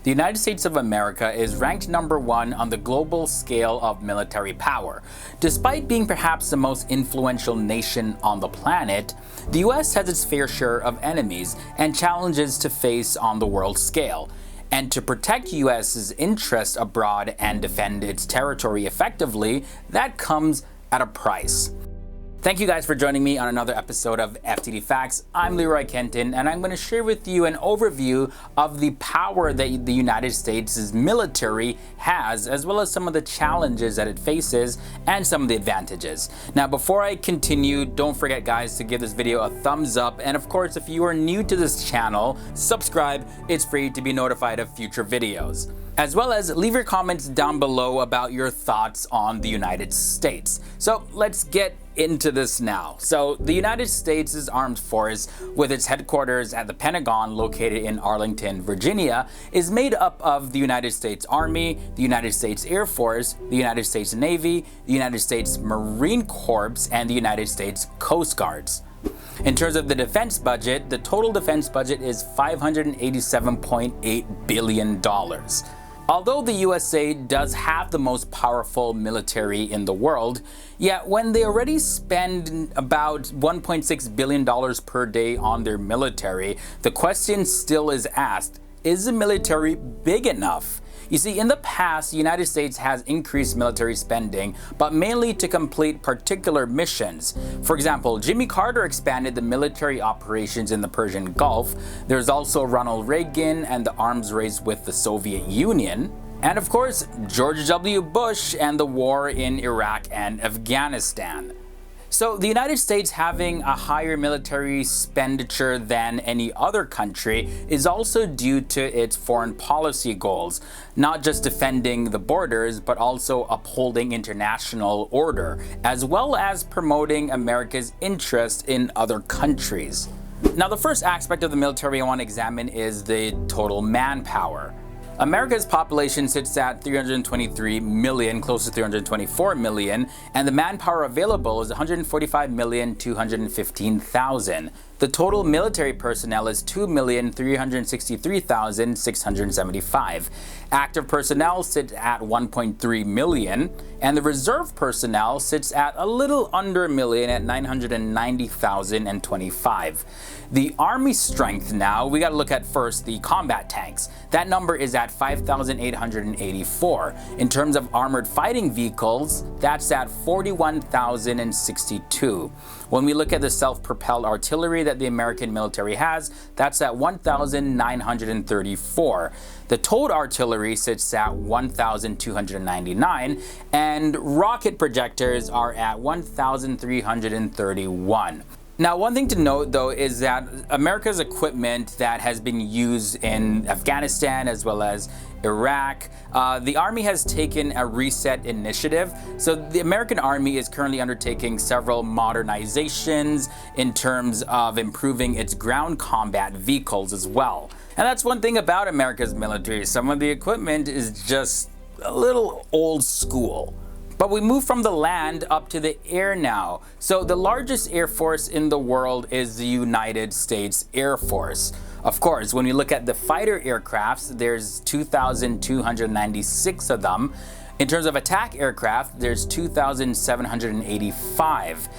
The United States of America is ranked #1 on the global scale of military power. Despite being perhaps the most influential nation on the planet, the US has its fair share of enemies and challenges to face on the world scale. And to protect US's interests abroad and defend its territory effectively, that comes at a price. Thank you guys for joining me on another episode of FTD Facts. I'm Leroy Kenton, and I'm going to share with you an overview of the power that the United States' military has, as well as some of the challenges that it faces and some of the advantages. Now, before I continue, don't forget guys to give this video a thumbs up, and of course, if you are new to this channel, subscribe. It's free to be notified of future videos. As well as leave your comments down below about your thoughts on the United States. So let's get into this now. So the United States' armed force, with its headquarters at the Pentagon located in Arlington, Virginia, is made up of the United States Army, the United States Air Force, the United States Navy, the United States Marine Corps, and the United States Coast Guards. In terms of the defense budget, the total defense budget is $587.8 billion. Although the USA does have the most powerful military in the world, yet when they already spend about $1.6 billion per day on their military, the question still is asked, is the military big enough? You see, in the past, the United States has increased military spending, but mainly to complete particular missions. For example, Jimmy Carter expanded the military operations in the Persian Gulf. There's also Ronald Reagan and the arms race with the Soviet Union. And of course, George W. Bush and the war in Iraq and Afghanistan. So the United States having a higher military expenditure than any other country is also due to its foreign policy goals, not just defending the borders, but also upholding international order, as well as promoting America's interest in other countries. Now, the first aspect of the military I want to examine is the total manpower. America's population sits at 323 million, close to 324 million, and the manpower available is 145,215,000. The total military personnel is 2,363,675. Active personnel sits at 1.3 million, and the reserve personnel sits at a little under a million at 990,025. The Army strength now, we gotta look at first the combat tanks. That number is at 5,884. In terms of armored fighting vehicles, that's at 41,062. When we look at the self-propelled artillery that the American military has, that's at 1,934. The towed artillery sits at 1,299, and rocket projectors are at 1,331. Now, one thing to note though is that America's equipment that has been used in Afghanistan as well as Iraq, the Army has taken a reset initiative. So the American Army is currently undertaking several modernizations in terms of improving its ground combat vehicles as well. And that's one thing about America's military. Some of the equipment is just a little old school. But we move from the land up to the air now. So the largest air force in the world is the United States Air Force. Of course, when we look at the fighter aircrafts, there's 2,296 of them. In terms of attack aircraft, there's 2,785.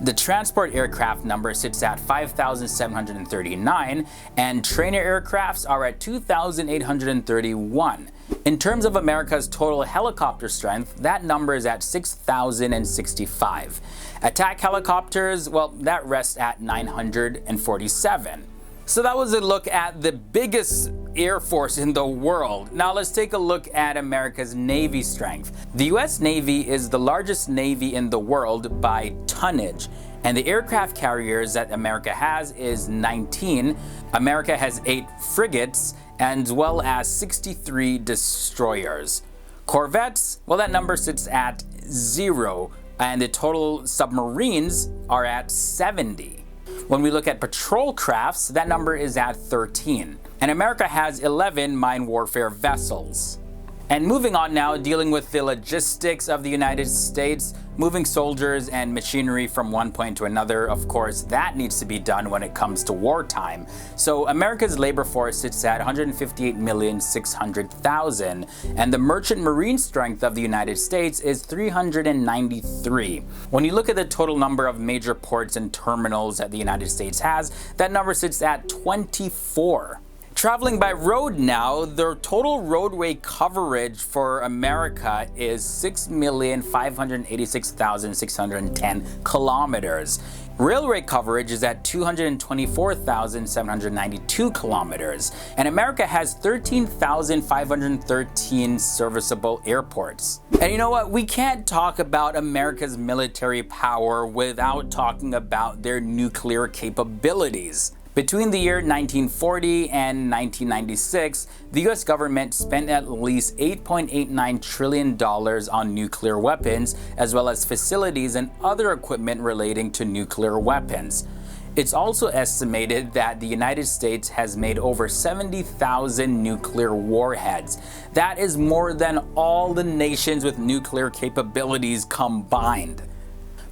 The transport aircraft number sits at 5,739, and trainer aircrafts are at 2,831. In terms of America's total helicopter strength, that number is at 6,065. Attack helicopters, well, that rests at 947. So that was a look at the biggest air force in the world. Now let's take a look at America's Navy strength. The US Navy is the largest Navy in the world by tonnage, and the aircraft carriers that America has is 19. America has 8 frigates as well as 63 destroyers. Corvettes, well, that number sits at 0, and the total submarines are at 70. When we look at patrol crafts, that number is at 13. And America has 11 mine warfare vessels. And moving on now, dealing with the logistics of the United States, moving soldiers and machinery from one point to another, of course, that needs to be done when it comes to wartime. So America's labor force sits at 158,600,000, and the merchant marine strength of the United States is 393. When you look at the total number of major ports and terminals that the United States has, that number sits at 24. Traveling by road now, the total roadway coverage for America is 6,586,610 kilometers. Railway coverage is at 224,792 kilometers, and America has 13,513 serviceable airports. And you know what? We can't talk about America's military power without talking about their nuclear capabilities. Between the year 1940 and 1996, the US government spent at least $8.89 trillion on nuclear weapons, as well as facilities and other equipment relating to nuclear weapons. It's also estimated that the United States has made over 70,000 nuclear warheads. That is more than all the nations with nuclear capabilities combined.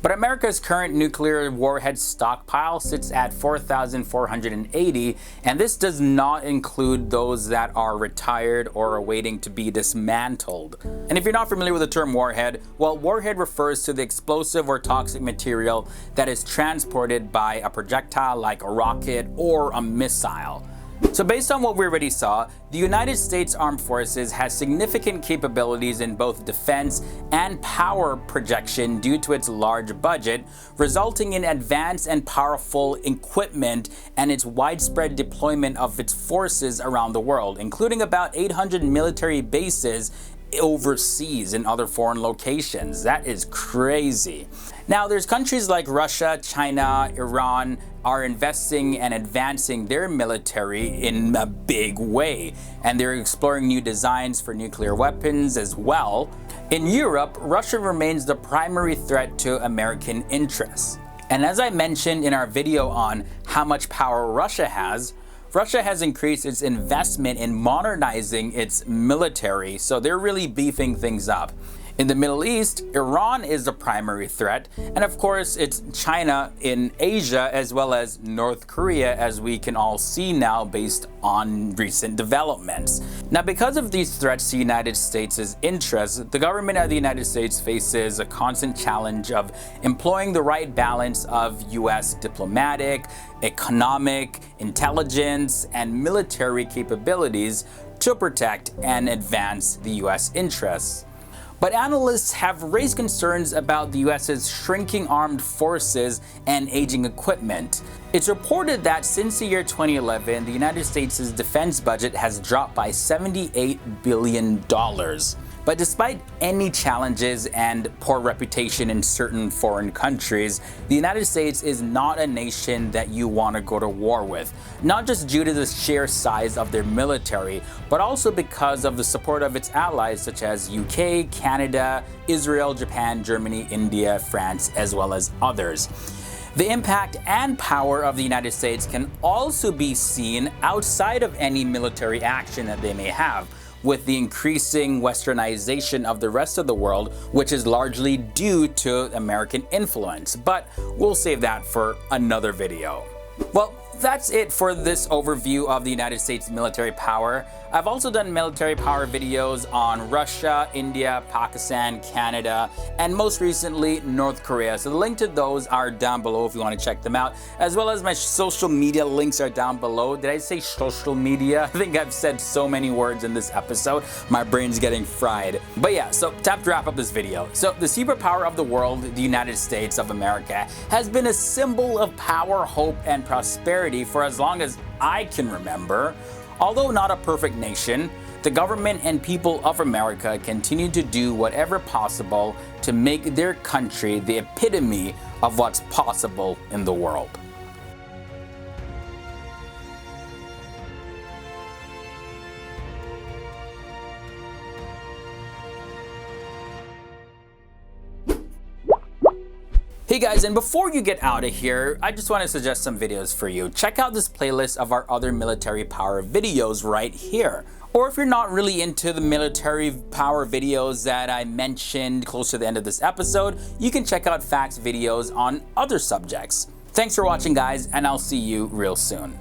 But America's current nuclear warhead stockpile sits at 4,480, and this does not include those that are retired or awaiting to be dismantled. And if you're not familiar with the term warhead, well, warhead refers to the explosive or toxic material that is transported by a projectile like a rocket or a missile. So based on what we already saw, the United States Armed Forces has significant capabilities in both defense and power projection due to its large budget, resulting in advanced and powerful equipment and its widespread deployment of its forces around the world, including about 800 military bases overseas in other foreign locations. That is crazy. Now, there's countries like Russia, China, Iran are investing and advancing their military in a big way, and they're exploring new designs for nuclear weapons as well. In Europe, Russia remains the primary threat to American interests. And as I mentioned in our video on how much power Russia has increased its investment in modernizing its military, so they're really beefing things up. In the Middle East, Iran is the primary threat, and of course it's China in Asia as well as North Korea, as we can all see now based on recent developments. Now, because of these threats to the United States' interests, the government of the United States faces a constant challenge of employing the right balance of US diplomatic, economic, intelligence, and military capabilities to protect and advance the US interests. But analysts have raised concerns about the US's shrinking armed forces and aging equipment. It's reported that since the year 2011, the United States' defense budget has dropped by $78 billion. But despite any challenges and poor reputation in certain foreign countries, the United States is not a nation that you want to go to war with. Not just due to the sheer size of their military, but also because of the support of its allies such as UK, Canada, Israel, Japan, Germany, India, France, as well as others. The impact and power of the United States can also be seen outside of any military action that they may have, with the increasing westernization of the rest of the world, which is largely due to American influence. But we'll save that for another video. Well, that's it for this overview of the United States military power. I've also done military power videos on Russia, India, Pakistan, Canada, and most recently North Korea. So the link to those are down below if you want to check them out, as well as my social media links are down below. Did I say social media? I think I've said so many words in this episode, my brain's getting fried. But yeah, so time to wrap up this video. So the superpower of the world, the United States of America, has been a symbol of power, hope, and prosperity for as long as I can remember. Although not a perfect nation, the government and people of America continue to do whatever possible to make their country the epitome of what's possible in the world. Hey guys, and before you get out of here, I just want to suggest some videos for you. Check out this playlist of our other military power videos right here. Or if you're not really into the military power videos that I mentioned close to the end of this episode, you can check out facts videos on other subjects. Thanks for watching guys, and I'll see you real soon.